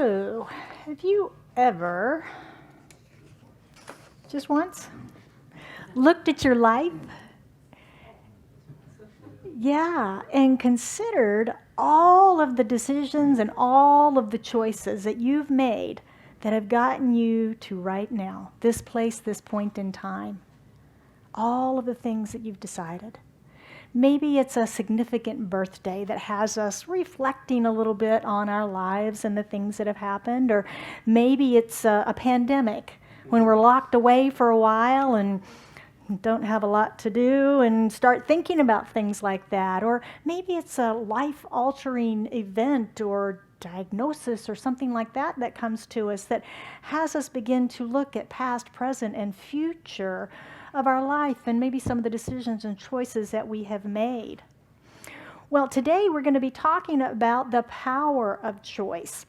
So, have you ever, just once, looked at your life? Yeah, and considered all of the decisions and all of the choices that you've made that have gotten you to right now, this place, this point in time. All of the things that you've decided. Maybe it's a significant birthday that has us reflecting a little bit on our lives and the things that have happened, or maybe it's a pandemic when we're locked away for a while and don't have a lot to do and start thinking about things like that. Or maybe it's a life-altering event or diagnosis or something like that that comes to us that has us begin to look at past, present, and future of our life and maybe some of the decisions and choices that we have made. Well, today we're going to be talking about the power of choice.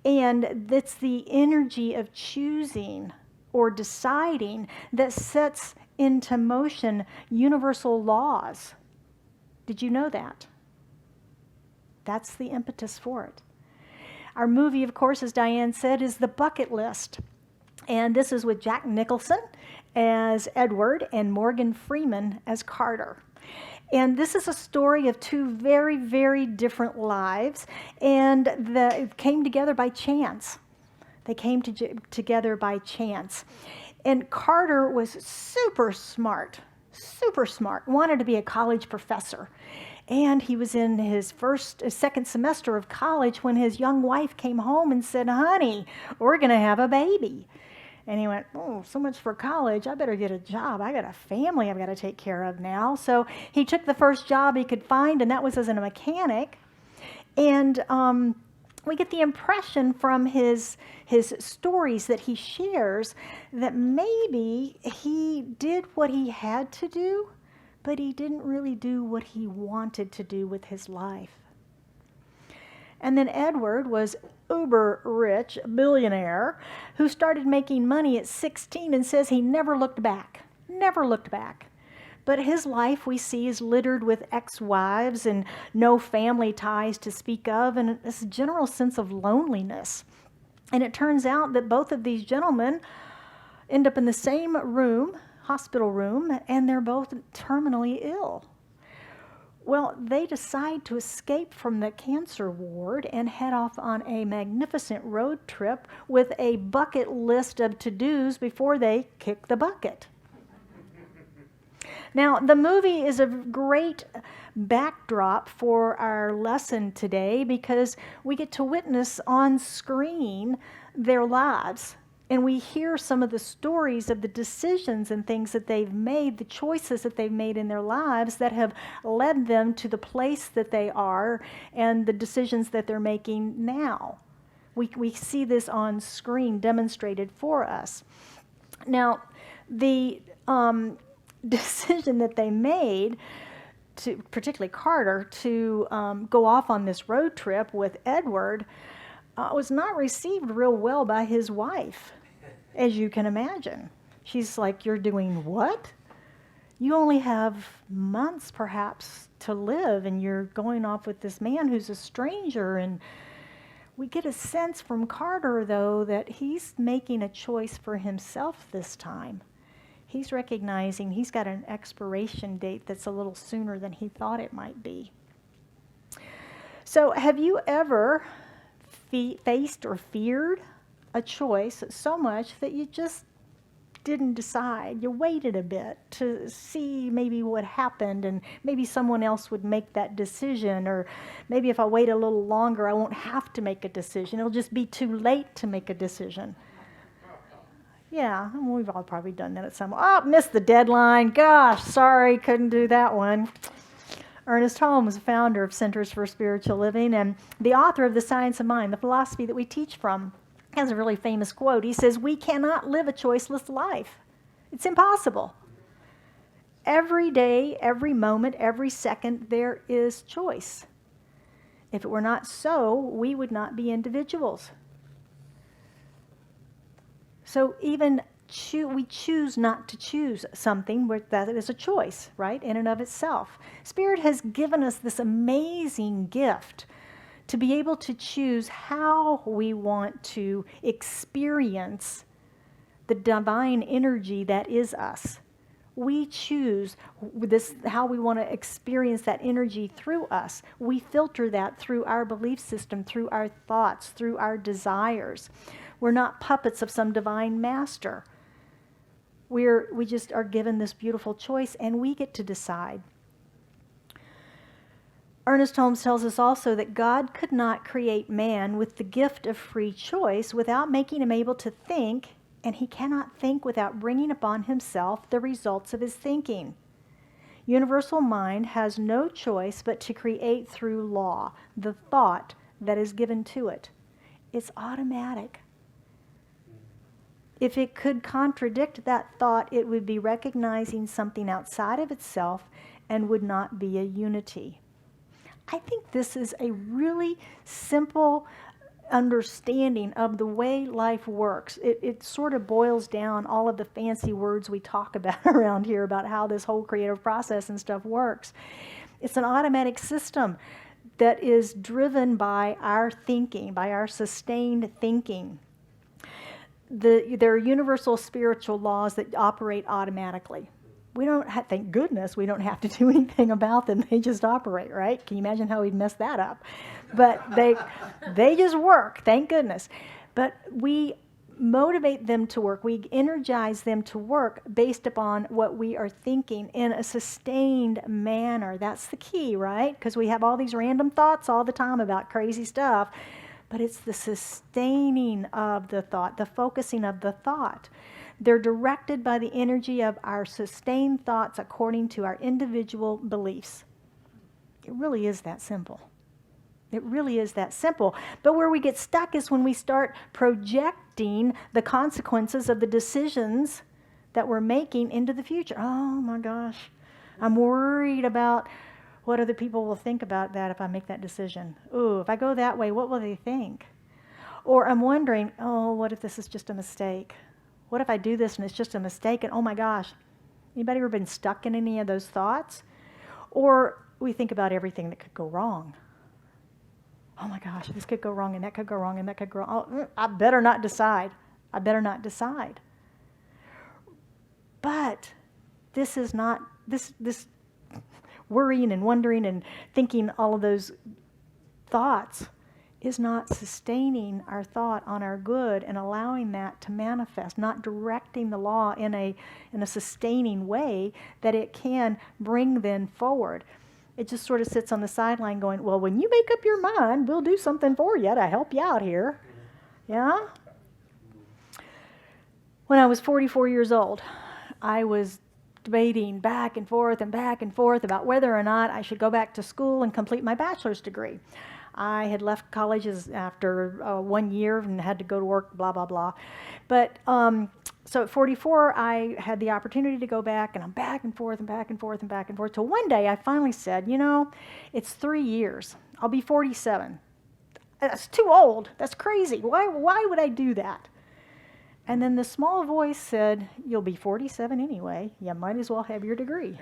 And it's the energy of choosing or deciding that sets into motion universal laws. Did you know that? That's the impetus for it. Our movie, of course, as Diane said, is The Bucket List. And this is with Jack Nicholson as Edward and Morgan Freeman as Carter. And this is a story of two very, very different lives, and it came together by chance. They came together by chance. And Carter was super smart, wanted to be a college professor. And he was in his second semester of college when his young wife came home and said, "Honey, we're going to have a baby." And he went, "Oh, so much for college. I better get a job. I got a family I've got to take care of now." So he took the first job he could find, and that was as a mechanic. And we get the impression from his stories that he shares that maybe he did what he had to do, but he didn't really do what he wanted to do with his life. And then Edward was uber rich, billionaire, who started making money at 16 and says he never looked back. But his life, we see, is littered with ex-wives and no family ties to speak of, and this general sense of loneliness. And it turns out that both of these gentlemen end up in the same room, hospital room, and they're both terminally ill. Well, they decide to escape from the cancer ward and head off on a magnificent road trip with a bucket list of to-dos before they kick the bucket. Now, the movie is a great backdrop for our lesson today because we get to witness on screen their lives. And we hear some of the stories of the decisions and things that they've made, the choices that they've made in their lives that have led them to the place that they are and the decisions that they're making now. We see this on screen demonstrated for us. Now, the decision that they made, particularly Carter, to go off on this road trip with Edward was not received real well by his wife, as you can imagine. She's like, "You're doing what? You only have months perhaps to live and you're going off with this man who's a stranger." And we get a sense from Carter, though, that he's making a choice for himself this time. He's recognizing he's got an expiration date that's a little sooner than he thought it might be. So have you ever faced or feared a choice so much that you just didn't decide? You waited a bit to see maybe what happened, and maybe someone else would make that decision, or maybe if I wait a little longer I won't have to make a decision. It'll just be too late to make a decision. Yeah, we've all probably done that at some point. "Oh, missed the deadline. Gosh, sorry, couldn't do that one." Ernest Holmes, the founder of Centers for Spiritual Living and the author of The Science of Mind, the philosophy that we teach from, has a really famous quote. He says, "We cannot live a choiceless life. It's impossible. Every day, every moment, every second, there is choice. If it were not so, we would not be individuals." So even we choose not to choose something where that is a choice, right, in and of itself. Spirit has given us this amazing gift to be able to choose how we want to experience the divine energy that is us. We choose this, how we want to experience that energy through us. We filter that through our belief system, through our thoughts, through our desires. We're not puppets of some divine master. We just are given this beautiful choice, and we get to decide. Ernest Holmes tells us also that God could not create man with the gift of free choice without making him able to think, and he cannot think without bringing upon himself the results of his thinking. Universal mind has no choice but to create through law, the thought that is given to it. It's automatic. If it could contradict that thought, it would be recognizing something outside of itself and would not be a unity. I think this is a really simple understanding of the way life works. It sort of boils down all of the fancy words we talk about around here about how this whole creative process and stuff works. It's an automatic system that is driven by our thinking, by our sustained thinking. There are universal spiritual laws that operate automatically. We don't have, thank goodness, we don't have to do anything about them. They just operate, right? Can you imagine how we'd mess that up? But they just work, thank goodness. But we motivate them to work. We energize them to work based upon what we are thinking in a sustained manner. That's the key, right? Because we have all these random thoughts all the time about crazy stuff. But it's the sustaining of the thought, the focusing of the thought. They're directed by the energy of our sustained thoughts according to our individual beliefs. It really is that simple. It really is that simple. But where we get stuck is when we start projecting the consequences of the decisions that we're making into the future. Oh my gosh, I'm worried about what other people will think about that if I make that decision. Ooh, if I go that way, what will they think? Or I'm wondering, oh, what if this is just a mistake? What if I do this and it's just a mistake? And oh my gosh, anybody ever been stuck in any of those thoughts? Or we think about everything that could go wrong. Oh my gosh, this could go wrong and that could go wrong and that could go wrong. Oh, I better not decide. I better not decide. But this is not, this worrying and wondering and thinking all of those thoughts is not sustaining our thought on our good and allowing that to manifest, not directing the law in a sustaining way that it can bring then forward. It just sort of sits on the sideline going, well, when you make up your mind, we'll do something for you to help you out here. Yeah? When I was 44 years old, I was debating back and forth about whether or not I should go back to school and complete my bachelor's degree. I had left college after 1 year and had to go to work, blah, blah, blah. But so at 44, I had the opportunity to go back, and I'm back and forth. Till one day I finally said, you know, it's 3 years. I'll be 47. That's too old. That's crazy. Why would I do that? And then the small voice said, you'll be 47 anyway. You might as well have your degree.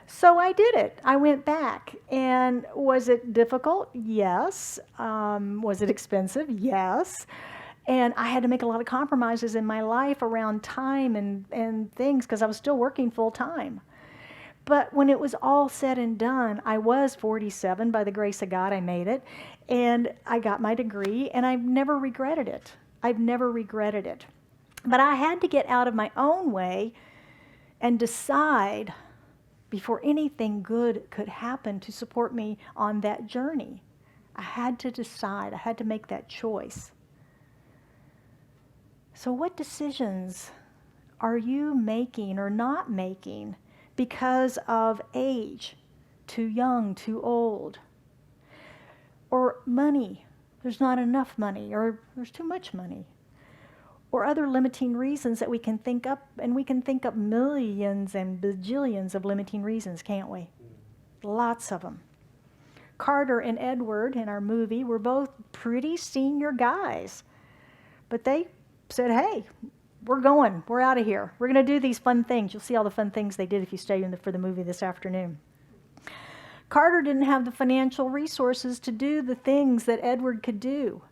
So I did it. I went back. And was it difficult? Yes. Was it expensive? Yes. And I had to make a lot of compromises in my life around time and things because I was still working full time. But when it was all said and done, I was 47. By the grace of God, I made it. And I got my degree, and I've never regretted it. I've never regretted it. But I had to get out of my own way and decide before anything good could happen to support me on that journey. I had to decide. I had to make that choice. So what decisions are you making or not making because of age? Too young, too old? Or money? There's not enough money, or there's too much money. Or other limiting reasons that we can think up, and we can think up millions and bajillions of limiting reasons, can't we? Lots of them. Carter and Edward in our movie were both pretty senior guys, but they said, hey, we're going. We're out of here. We're going to do these fun things. You'll see all the fun things they did if you stay for the movie this afternoon. Carter didn't have the financial resources to do the things that Edward could do.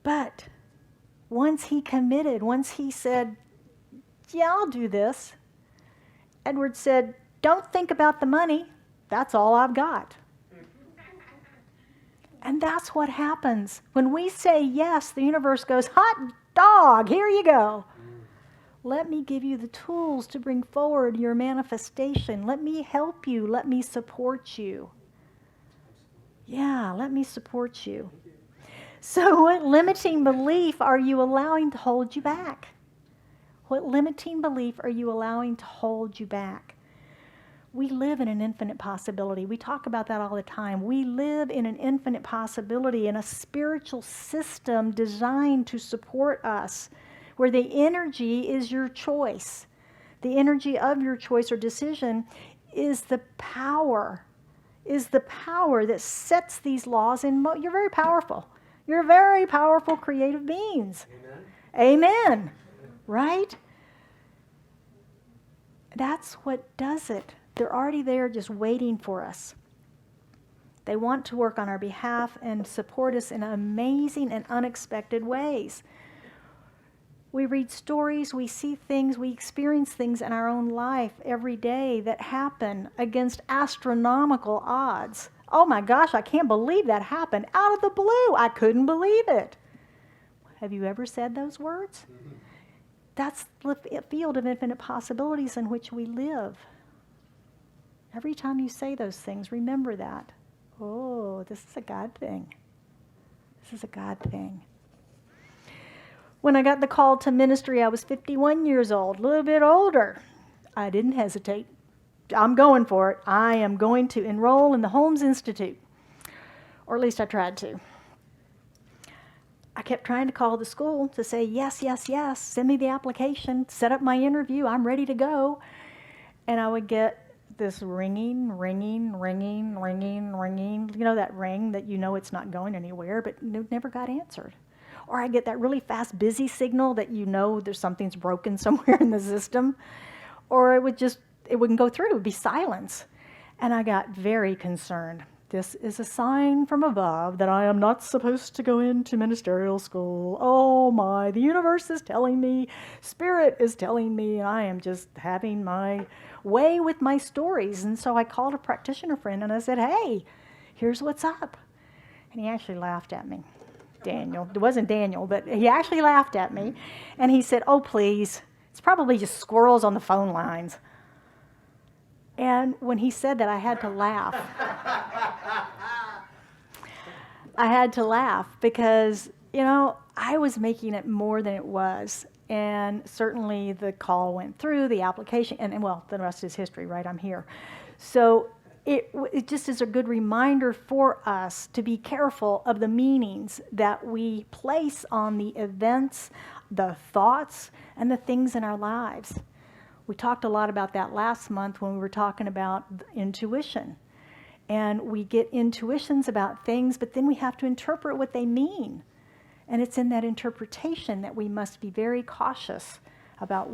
But once he committed, once he said, yeah, I'll do this, Edward said, don't think about the money. That's all I've got. And that's what happens. When we say yes, the universe goes, hot dog, here you go. Let me give you the tools to bring forward your manifestation. Let me help you. Let me support you. Yeah, let me support you. So what limiting belief are you allowing to hold you back? What limiting belief are you allowing to hold you back? We live in an infinite possibility. We talk about that all the time. We live in an infinite possibility, in a spiritual system designed to support us, where the energy is your choice. The energy of your choice or decision is the power that sets these laws in motion. You're very powerful. You're very powerful creative beings. Amen. Amen. Right? That's what does it. They're already there just waiting for us. They want to work on our behalf and support us in amazing and unexpected ways. We read stories, we see things, we experience things in our own life every day that happen against astronomical odds. Oh my gosh, I can't believe that happened out of the blue. I couldn't believe it. Have you ever said those words? Mm-hmm. That's the field of infinite possibilities in which we live. Every time you say those things, remember that. Oh, this is a God thing. This is a God thing. When I got the call to ministry, I was 51 years old, a little bit older. I didn't hesitate. I'm going for it. I am going to enroll in the Holmes Institute. Or at least I tried to. I kept trying to call the school to say, yes, yes, yes, send me the application, set up my interview, I'm ready to go. And I would get this ringing. You know that ring that you know it's not going anywhere, but it never got answered. Or I get that really fast busy signal that you know there's something's broken somewhere in the system. Or it wouldn't go through, it would be silence. And I got very concerned. This is a sign from above that I am not supposed to go into ministerial school. Oh my, the universe is telling me, Spirit is telling me, and I am just having my way with my stories. And so I called a practitioner friend and I said, hey, here's what's up. And he actually laughed at me. Daniel. It wasn't Daniel, but he actually laughed at me. And he said, oh, please, it's probably just squirrels on the phone lines. And when he said that, I had to laugh. I had to laugh because, I was making it more than it was. And certainly the call went through, the application, and well, the rest is history, right? I'm here. So it just is a good reminder for us to be careful of the meanings that we place on the events, the thoughts, and the things in our lives. We talked a lot about that last month when we were talking about intuition. And we get intuitions about things, but then we have to interpret what they mean. And it's in that interpretation that we must be very cautious about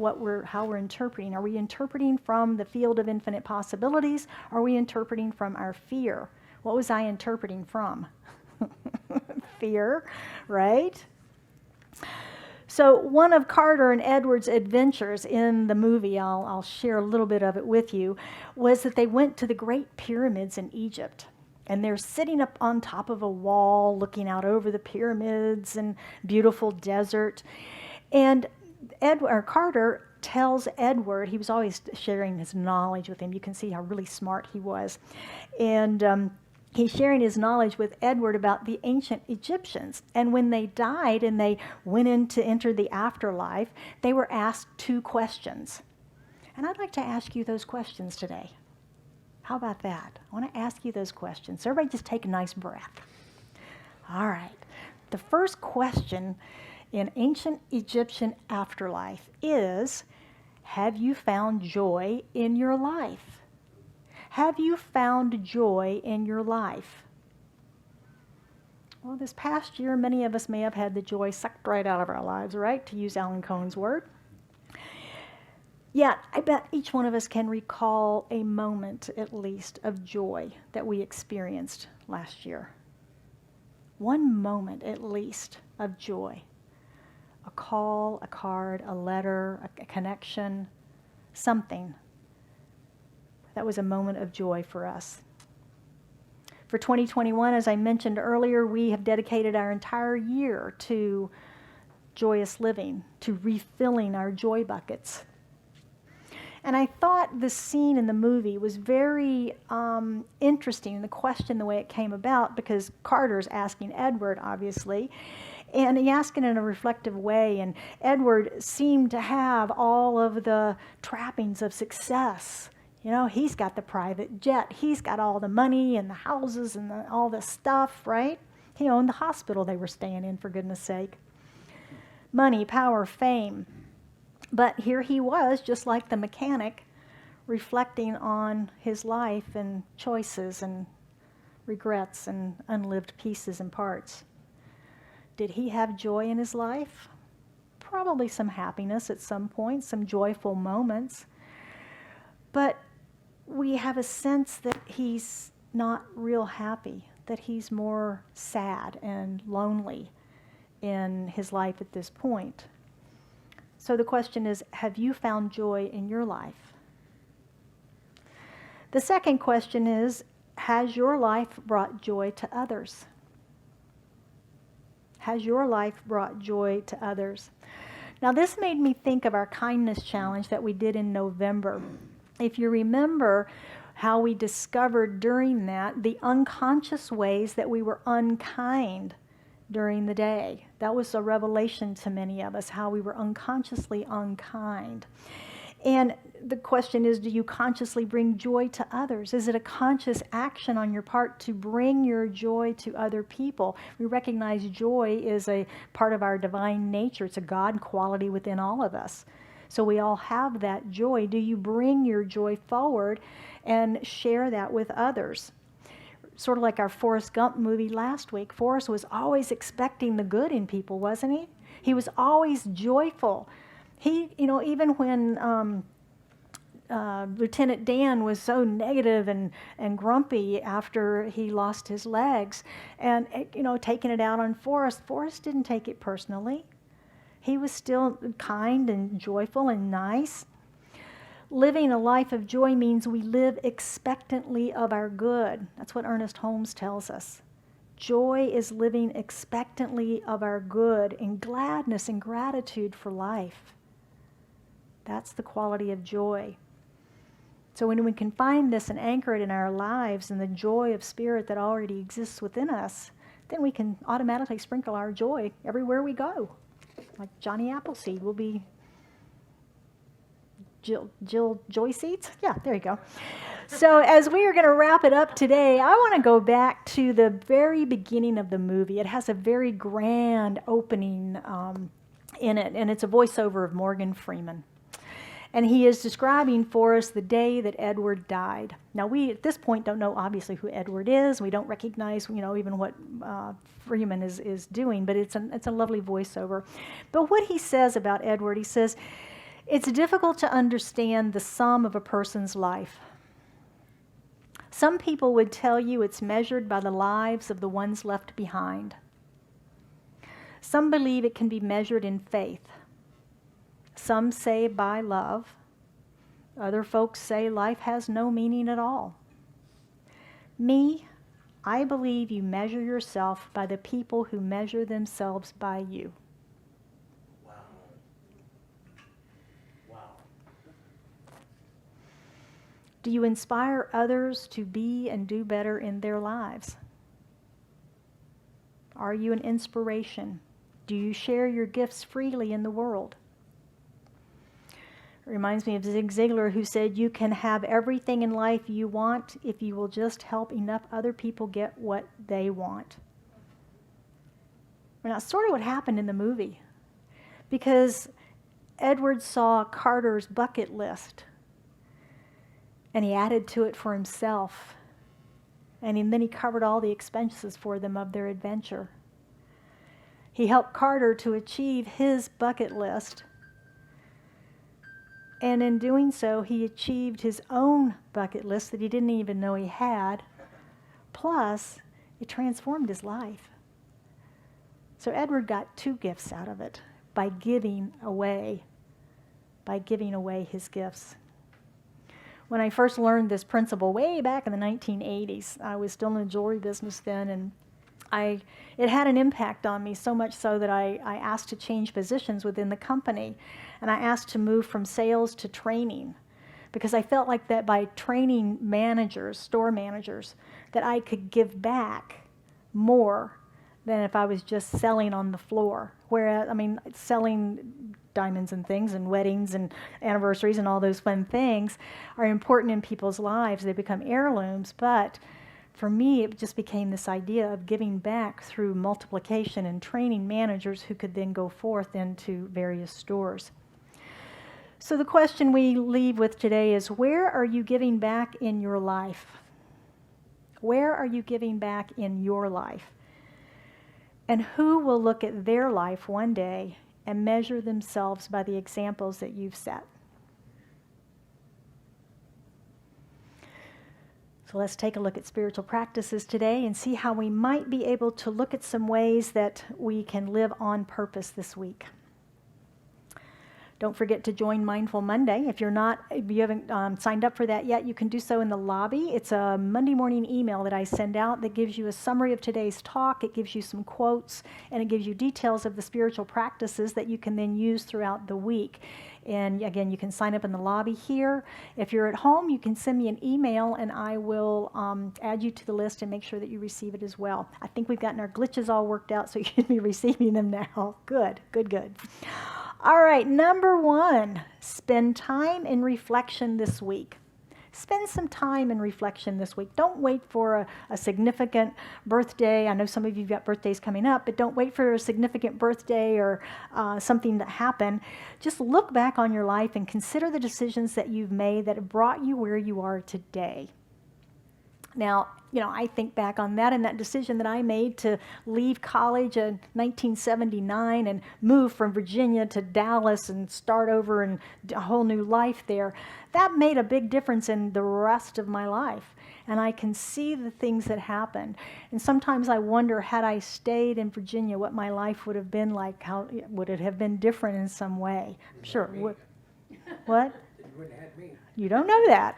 how we're interpreting. Are we interpreting from the field of infinite possibilities? Are we interpreting from our fear? What was I interpreting from? Fear, right? So one of Carter and Edward's adventures in the movie, I'll share a little bit of it with you, was that they went to the Great Pyramids in Egypt. And they're sitting up on top of a wall, looking out over the pyramids and beautiful desert. And Carter tells Edward, he was always sharing his knowledge with him. You can see how really smart he was. And he's sharing his knowledge with Edward about the ancient Egyptians. And when they died and they went in to enter the afterlife, they were asked 2 questions. And I'd like to ask you those questions today. How about that? I want to ask you those questions. So everybody just take a nice breath. All right. The first question in ancient Egyptian afterlife is, have you found joy in your life? Have you found joy in your life? Well, this past year, many of us may have had the joy sucked right out of our lives, right? To use Alan Cohen's word. Yet, I bet each one of us can recall a moment, at least, of joy that we experienced last year. One moment, at least, of joy. A call, a card, a letter, a connection, something that was a moment of joy for us. For 2021, as I mentioned earlier, we have dedicated our entire year to joyous living, to refilling our joy buckets. And I thought the scene in the movie was very interesting, the question, the way it came about, because Carter's asking Edward, obviously, and he asked it in a reflective way, and Edward seemed to have all of the trappings of success. You know, he's got the private jet, he's got all the money and the houses and all the stuff, right? He owned the hospital they were staying in, for goodness sake. Money, power, fame. But here he was, just like the mechanic, reflecting on his life and choices and regrets and unlived pieces and parts. Did he have joy in his life? Probably some happiness at some point, some joyful moments. But we have a sense that he's not real happy, that he's more sad and lonely in his life at this point. So the question is, have you found joy in your life? The second question is, has your life brought joy to others? Has your life brought joy to others? Now, this made me think of our kindness challenge that we did in November. If you remember how we discovered during that the unconscious ways that we were unkind during the day. That was a revelation to many of us, how we were unconsciously unkind. And the question is, do you consciously bring joy to others? Is it a conscious action on your part to bring your joy to other people? We recognize joy is a part of our divine nature. It's a God quality within all of us. So we all have that joy. Do you bring your joy forward and share that with others? Sort of like our Forrest Gump movie last week. Forrest was always expecting the good in people, wasn't he? He was always joyful. He, even when Lieutenant Dan was so negative and grumpy after he lost his legs and, taking it out on Forrest, Forrest didn't take it personally. He was still kind and joyful and nice. Living a life of joy means we live expectantly of our good. That's what Ernest Holmes tells us. Joy is living expectantly of our good in gladness and gratitude for life. That's the quality of joy. So when we can find this and anchor it in our lives and the joy of spirit that already exists within us, then we can automatically sprinkle our joy everywhere we go. Like Johnny Appleseed will be Jill Joy Seeds? Yeah, there you go. So as we are going to wrap it up today, I want to go back to the very beginning of the movie. It has a very grand opening in it, and it's a voiceover of Morgan Freeman. And he is describing for us the day that Edward died. Now, we, at this point, don't know, obviously, who Edward is. We don't recognize, even what Freeman is doing, but it's a lovely voiceover. But what he says about Edward, he says, it's difficult to understand the sum of a person's life. Some people would tell you it's measured by the lives of the ones left behind. Some believe it can be measured in faith. Some say by love. Other folks say life has no meaning at all. Me, I believe you measure yourself by the people who measure themselves by you. Do you inspire others to be and do better in their lives? Are you an inspiration? Do you share your gifts freely in the world? It reminds me of Zig Ziglar, who said, you can have everything in life you want if you will just help enough other people get what they want. And that's sort of what happened in the movie. Because Edward saw Carter's bucket list, and he added to it for himself. And then he covered all the expenses for them of their adventure. He helped Carter to achieve his bucket list. And in doing so, he achieved his own bucket list that he didn't even know he had. Plus, it transformed his life. So Edward got 2 gifts out of it by giving away his gifts. When I first learned this principle way back in the 1980s, I was still in the jewelry business then, and it had an impact on me, so much so that I asked to change positions within the company. And I asked to move from sales to training, because I felt like that by training managers, store managers, that I could give back more than if I was just selling on the floor. Whereas, selling diamonds and things and weddings and anniversaries and all those fun things are important in people's lives. They become heirlooms, but for me, it just became this idea of giving back through multiplication and training managers who could then go forth into various stores. So the question we leave with today is, where are you giving back in your life? Where are you giving back in your life? And who will look at their life one day and measure themselves by the examples that you've set? So let's take a look at spiritual practices today and see how we might be able to look at some ways that we can live on purpose this week. Don't forget to join Mindful Monday. If you haven't signed up for that yet, you can do so in the lobby. It's a Monday morning email that I send out that gives you a summary of today's talk. It gives you some quotes, and it gives you details of the spiritual practices that you can then use throughout the week. And again, you can sign up in the lobby here. If you're at home, you can send me an email, and I will add you to the list and make sure that you receive it as well. I think we've gotten our glitches all worked out, so you should be receiving them now. Good. All right, number 1, spend time in reflection this week. Spend some time in reflection this week. Don't wait for a significant birthday. I know some of you have got birthdays coming up, but don't wait for a significant birthday or something that happened. Just look back on your life and consider the decisions that you've made that have brought you where you are today. Now, I think back on that and that decision that I made to leave college in 1979 and move from Virginia to Dallas and start over and a whole new life there. That made a big difference in the rest of my life. And I can see the things that happened. And sometimes I wonder, had I stayed in Virginia, what my life would have been like. How would it have been different in some way? I'm sure. What? You wouldn't have had me. You don't know that.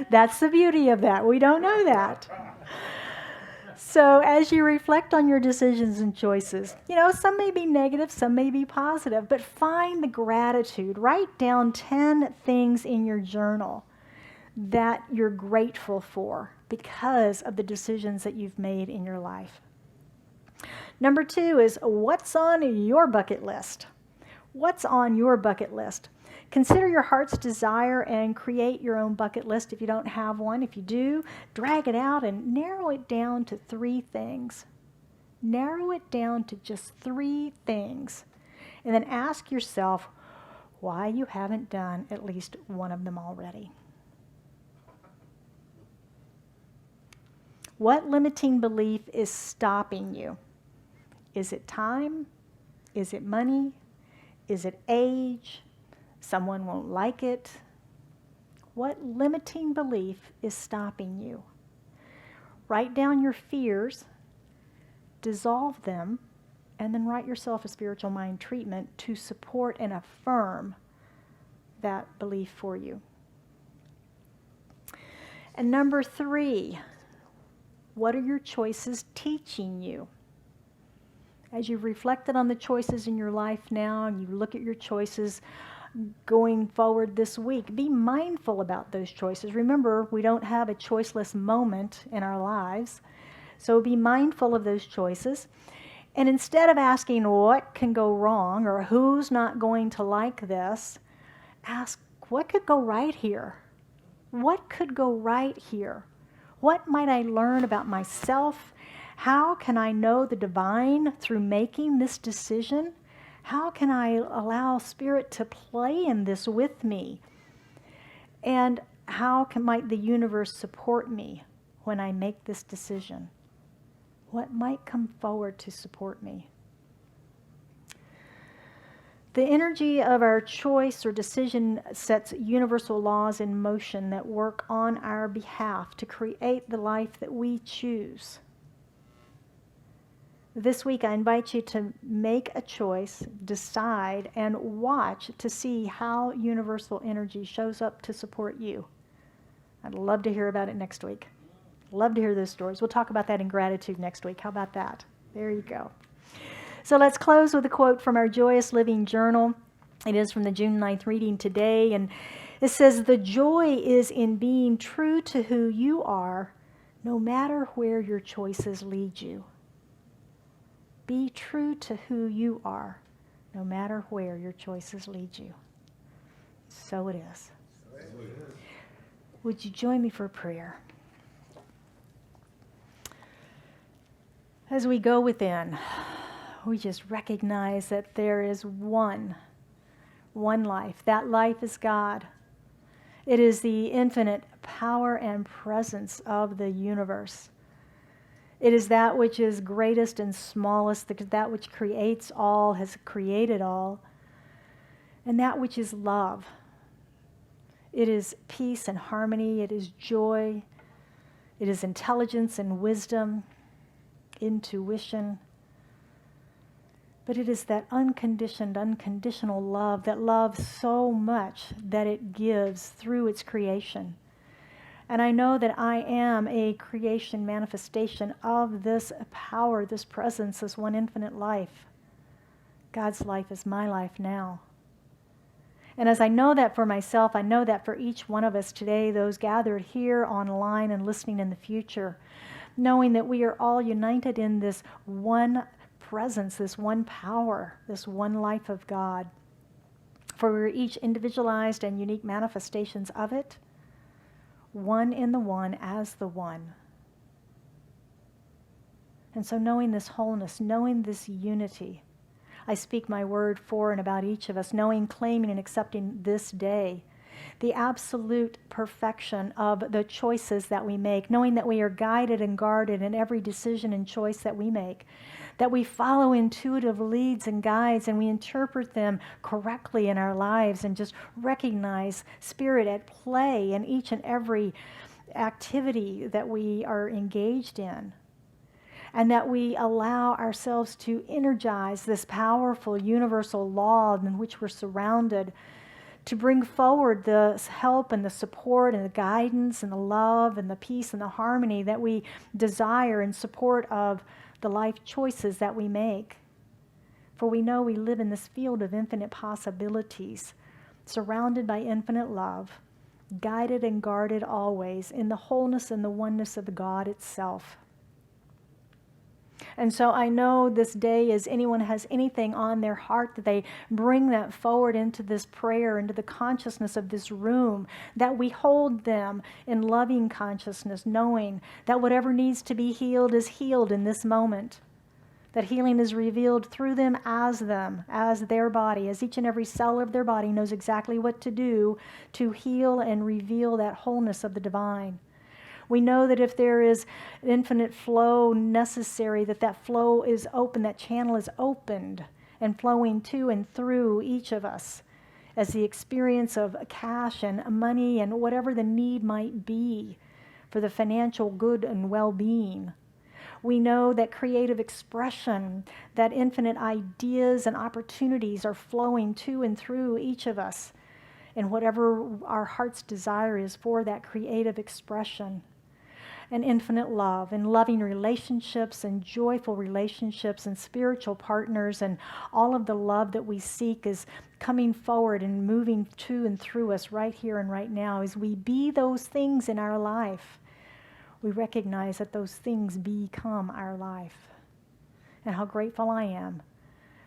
That's the beauty of that. We don't know that. So as you reflect on your decisions and choices, some may be negative, some may be positive, but find the gratitude. Write down 10 things in your journal that you're grateful for because of the decisions that you've made in your life. Number 2 is, what's on your bucket list? What's on your bucket list? Consider your heart's desire and create your own bucket list if you don't have one. If you do, drag it out and narrow it down to 3 things. Narrow it down to just 3 things. And then ask yourself why you haven't done at least one of them already. What limiting belief is stopping you? Is it time? Is it money? Is it age? Someone won't like it? What limiting belief is stopping you? Write down your fears, dissolve them, and then write yourself a spiritual mind treatment to support and affirm that belief for you. And number 3, what are your choices teaching you? As you've reflected on the choices in your life now and you look at your choices going forward this week, be mindful about those choices. Remember, we don't have a choiceless moment in our lives, so be mindful of those choices. And instead of asking what can go wrong or who's not going to like this, ask what could go right here? What could go right here? What might I learn about myself? How can I know the divine through making this decision? How can I allow Spirit to play in this with me? And how might the universe support me when I make this decision? What might come forward to support me? The energy of our choice or decision sets universal laws in motion that work on our behalf to create the life that we choose. This week, I invite you to make a choice, decide, and watch to see how universal energy shows up to support you. I'd love to hear about it next week. Love to hear those stories. We'll talk about that in gratitude next week. How about that? There you go. So let's close with a quote from our Joyous Living Journal. It is from the June 9th reading today, and it says, "The joy is in being true to who you are, no matter where your choices lead you." Be true to who you are, no matter where your choices lead you. So it is. Would you join me for a prayer? As we go within, we just recognize that there is one life. That life is God. It is the infinite power and presence of the universe. It is that which is greatest and smallest, that which creates all, has created all, and that which is love. It is peace and harmony. It is joy. It is intelligence and wisdom, intuition. But it is that unconditional love that loves so much that it gives through its creation. And I know that I am a creation manifestation of this power, this presence, this one infinite life. God's life is my life now. And as I know that for myself, I know that for each one of us today, those gathered here online and listening in the future, knowing that we are all united in this one presence, this one power, this one life of God. For we're each individualized and unique manifestations of it, one in the one as the one. And so knowing this wholeness, knowing this unity, I speak my word for and about each of us, knowing, claiming, and accepting this day the absolute perfection of the choices that we make, knowing that we are guided and guarded in every decision and choice that we make, that we follow intuitive leads and guides and we interpret them correctly in our lives and just recognize spirit at play in each and every activity that we are engaged in. And that we allow ourselves to energize this powerful universal law in which we're surrounded, to bring forward the help and the support and the guidance and the love and the peace and the harmony that we desire in support of the life choices that we make. For we know we live in this field of infinite possibilities, surrounded by infinite love, guided and guarded always in the wholeness and the oneness of God itself. And so I know this day, as anyone has anything on their heart, that they bring that forward into this prayer, into the consciousness of this room, that we hold them in loving consciousness, knowing that whatever needs to be healed is healed in this moment. That healing is revealed through them, as their body, as each and every cell of their body knows exactly what to do to heal and reveal that wholeness of the divine. We know that if there is infinite flow necessary, that flow is open, that channel is opened and flowing to and through each of us as the experience of cash and money and whatever the need might be for the financial good and well-being. We know that creative expression, that infinite ideas and opportunities are flowing to and through each of us in whatever our heart's desire is for that creative expression. And infinite love and loving relationships and joyful relationships and spiritual partners and all of the love that we seek is coming forward and moving to and through us right here and right now. As we be those things in our life, we recognize that those things become our life. And how grateful I am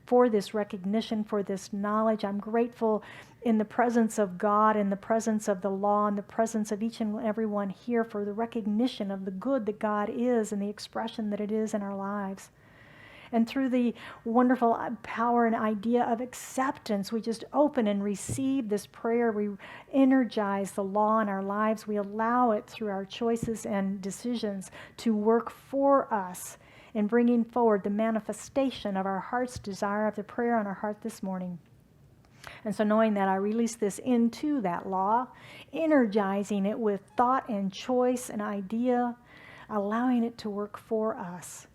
for this recognition, for this knowledge. I'm grateful in the presence of God, in the presence of the law, in the presence of each and every one here for the recognition of the good that God is and the expression that it is in our lives. And through the wonderful power and idea of acceptance, we just open and receive this prayer. We energize the law in our lives. We allow it through our choices and decisions to work for us in bringing forward the manifestation of our heart's desire, of the prayer on our heart this morning. And so knowing that, I release this into that law, energizing it with thought and choice and idea, allowing it to work for us.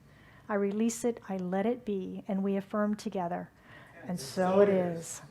I release it, I let it be, and we affirm together. And so it is.